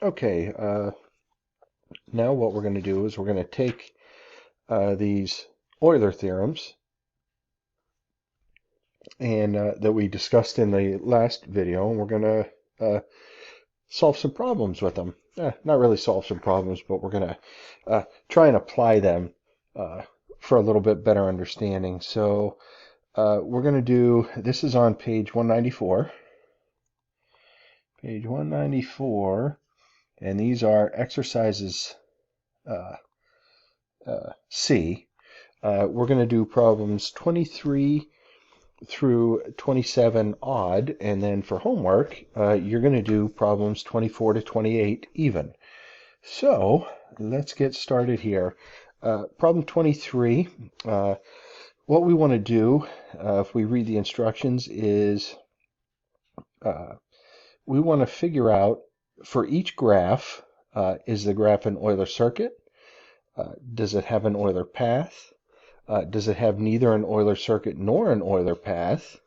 Okay, now what we're going to do is we're going to take these Euler theorems and that we discussed in the last video, and we're going to solve some problems with them. Not really solve some problems, but we're going to try and apply them for a little bit better understanding. So we're going to do, this is on page 194. Page 194, and these are exercises C. We're going to do problems 23 through 27 odd, and then for homework, you're going to do problems 24 to 28 even. So let's get started here. Problem 23, what we want to do, if we read the instructions, is we want to figure out for each graph, is the graph an Euler circuit? Does it have an Euler path? Does it have neither an Euler circuit nor an Euler path?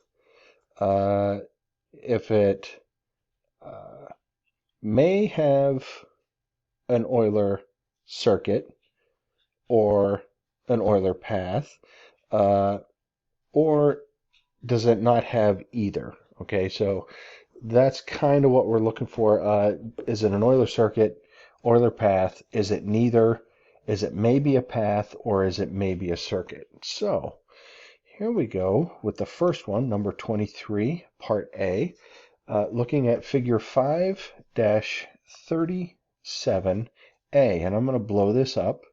If it may have an Euler circuit or an Euler path, or does it not have either? Okay, so that's kind of what we're looking for. Is it an Euler circuit, Euler path? Is it neither? Is it maybe a path, or is it maybe a circuit? So here we go with the first one, number 23, part A, looking at figure 5-37A, and I'm going to blow this up.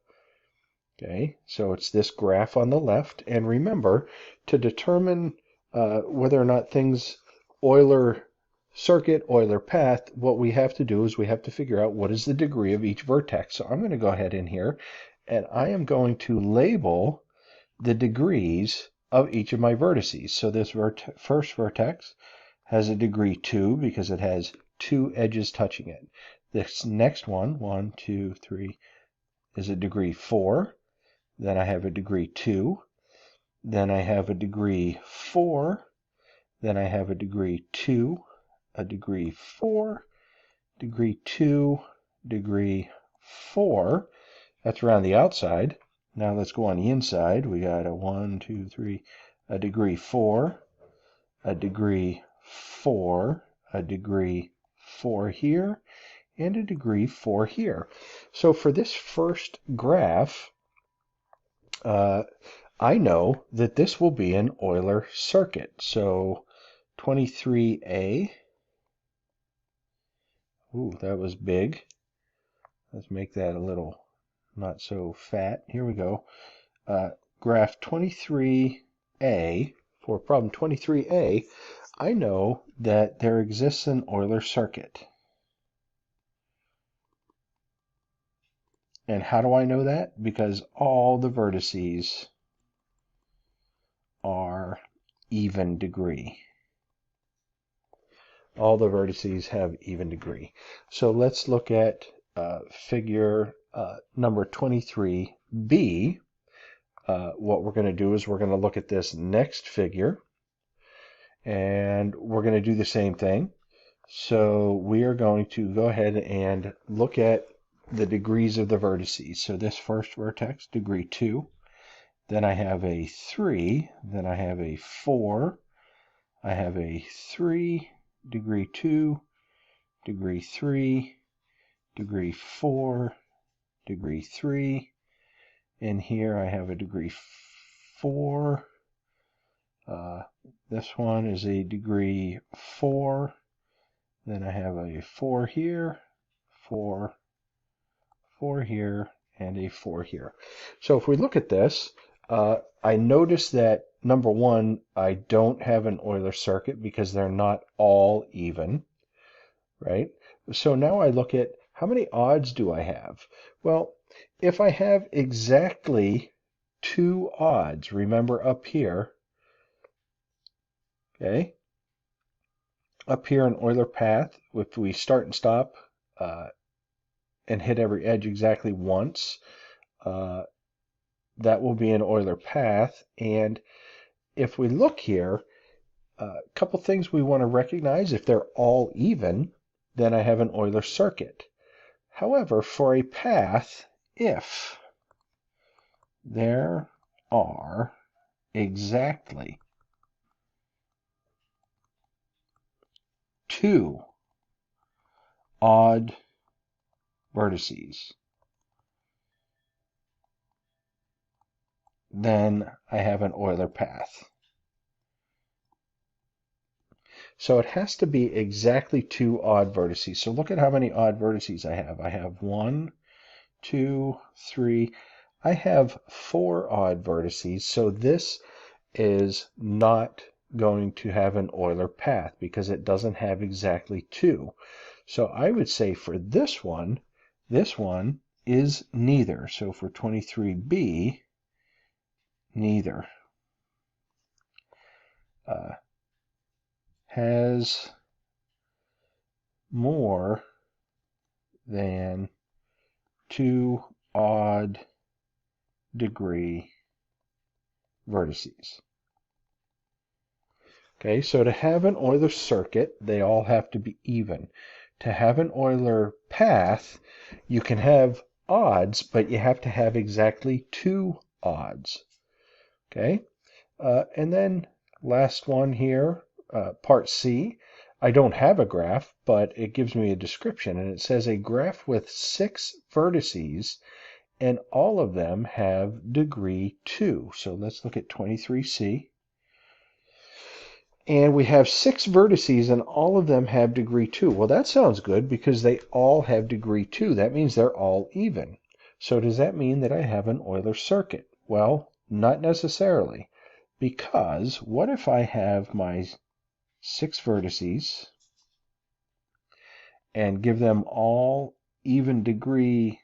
Okay, so it's this graph on the left, and remember, to determine whether or not things Euler circuit, Euler path, what we have to do is we have to figure out what is the degree of each vertex. So I'm going to go ahead in here, and I am going to label the degrees of each of my vertices. So this first vertex has a degree 2 because it has 2 edges touching it. This next one, 1, 2, 3, is a degree 4. Then I have a degree 2. Then I have a degree 4. Then I have a degree 2, a degree 4, degree 2, degree 4. That's around the outside. Now let's go on the inside. We got a 1, 2, 3, a degree 4, a degree 4, a degree 4 here, and a degree 4 here. So for this first graph, I know that this will be an Euler circuit. So 23A, ooh, that was big. Let's make that a little not so fat. Here we go. Graph 23A, for problem 23A, I know that there exists an Euler circuit. And how do I know that? Because all the vertices are even degree. All the vertices have even degree. So let's look at figure number 23B. What we're going to do is we're going to look at this next figure, and we're going to do the same thing. So we are going to go ahead and look at the degrees of the vertices. So this first vertex, degree 2. Then I have a 3. Then I have a 4. I have a 3, degree 2, degree 3, degree 4, degree 3. And here I have a degree 4. This one is a degree 4. Then I have a 4 here, 4, 4 here, and a 4 here. So if we look at this, I notice that number 1, I don't have an Euler circuit because they're not all even, right? So now I look at how many odds do I have? Well, if I have exactly 2 odds, remember up here, okay, up here in Euler path, if we start and stop and hit every edge exactly once, that will be an Euler path. And if we look here, a couple things we want to recognize. If they're all even, then I have an Euler circuit. However, for a path, if there are exactly 2 odd vertices, then I have an Euler path. So it has to be exactly 2 odd vertices. So look at how many odd vertices I have. I have 1, 2, 3. I have 4 odd vertices. So this is not going to have an Euler path because it doesn't have exactly 2. So I would say for this one is neither. So for 23b, neither. Has more than 2 odd degree vertices. Okay, so to have an Euler circuit, they all have to be even. To have an Euler path, you can have odds, but you have to have exactly 2 odds. Okay, and then last one here, part C. I don't have a graph, but it gives me a description, and it says a graph with 6 vertices, and all of them have degree 2. So let's look at 23C. And we have 6 vertices, and all of them have degree 2. Well, that sounds good because they all have degree 2. That means they're all even. So does that mean that I have an Euler circuit? Well, not necessarily. Because what if I have my 6 vertices and give them all even degree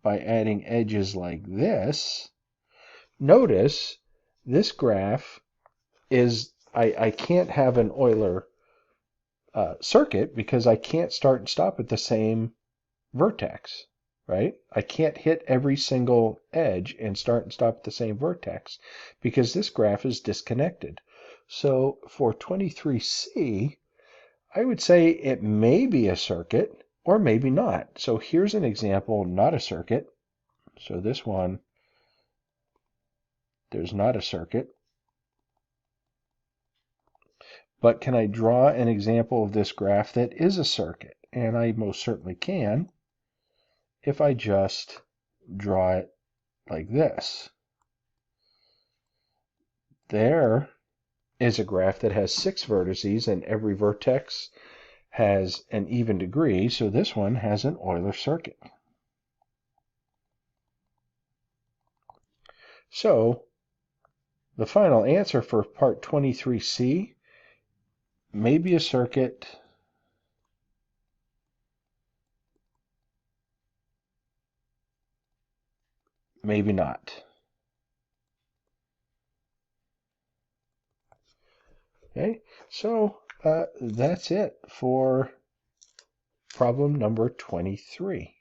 by adding edges like this? Notice this graph is, I can't have an Euler circuit because I can't start and stop at the same vertex, right? I can't hit every single edge and start and stop at the same vertex because this graph is disconnected. So for 23C, I would say it may be a circuit or maybe not. So here's an example, not a circuit. So this one, there's not a circuit. But can I draw an example of this graph that is a circuit? And I most certainly can if I just draw it like this. There is a graph that has 6 vertices and every vertex has an even degree, so this one has an Euler circuit. So the final answer for part 23C may be a circuit, maybe not. Okay, so that's it for problem number 23.